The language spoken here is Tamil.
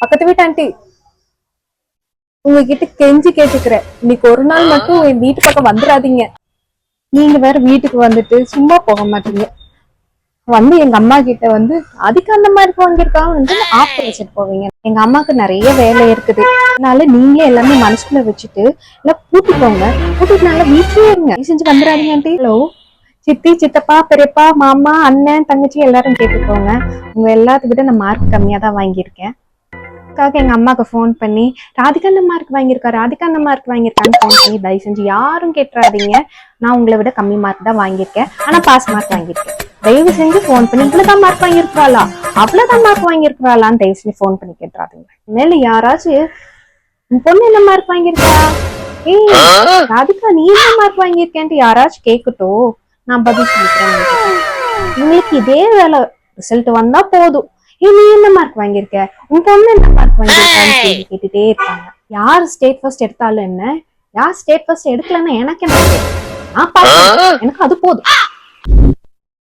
பக்கத்து வீட்டு ஆண்டி, உங்ககிட்ட கெஞ்சி கேட்டுக்கிறேன், இன்னைக்கு ஒரு நாள் மட்டும் என் வீட்டு பக்கம் வந்துடாதீங்க. நீங்க வேற வீட்டுக்கு வந்துட்டு சும்மா போக மாட்டீங்க. வந்து எங்க அம்மா கிட்ட வந்து அதுக்கு அந்த மாதிரி வாங்கியிருக்காங்க வந்து ஆஃபர் வச்சுட்டு போவீங்க. எங்க அம்மாக்கு நிறைய வேலை இருக்குது, அதனால நீங்களே எல்லாமே மனசுக்குள்ள வச்சுட்டு எல்லாம் கூட்டிக்கோங்க. கூட்டிட்டு நல்லா வீட்லயே இருங்க, செஞ்சு வந்துடாதீங்க ஆண்டி. ஹலோ சித்தி, சித்தப்பா, பெரியப்பா, மாமா, அண்ணன், தங்கச்சி எல்லாரும் கேட்டுக்கோங்க. உங்க எல்லாத்துக்கிட்ட நான் மார்க் கம்மியா தான் வாங்கியிருக்கேன். எங்க அம்மாக்கு ஃபோன் பண்ணி ராதிகா அந்த மார்க் வாங்கியிருக்கா, ராதிகா அந்த மார்க் வாங்கியிருக்கான்னு ஃபோன் பண்ணி தயவு செஞ்சு யாரும் கேட்டுறாதீங்க. நான் உங்களை விட கம்மி மார்க் தான் வாங்கியிருக்கேன், ஆனா பாஸ் மார்க் வாங்கியிருக்கேன். தயவு செஞ்சு ஃபோன் பண்ணி இவ்வளவுதான் மார்க் வாங்கியிருக்காளா, அவ்வளவுதான் மார்க் வாங்கியிருக்காளான்னு தயவு செஞ்சு ஃபோன் பண்ணி கேட்டுறாதீங்க. மேல யாராச்சும் உன் பொண்ணு என்ன மார்க் வாங்கியிருக்கா, ஏய் ராதிகா நீ என்ன மார்க் வாங்கியிருக்கேன்ட்டு யாராச்சும் கேட்கட்டும், நான் பதில் சொல்லிக்கிறேன். உங்களுக்கு இதே வேலை, ரிசல்ட் வந்தா போதும், நீ என்ன மார்க் வாங்கியிருக்க, உன் பொண்ணு என்ன மார்க் வாங்கியிருக்கான்னு கேள்வி கேட்டுட்டே இருப்பாங்க. யார் ஸ்டேட் ஃபர்ஸ்ட் எடுத்தாலும் என்ன, யார் ஸ்டேட் ஃபர்ஸ்ட் எடுக்கலன்னா எனக்கு என்ன, நான் பார்ப்பேன், எனக்கு அது போதும்.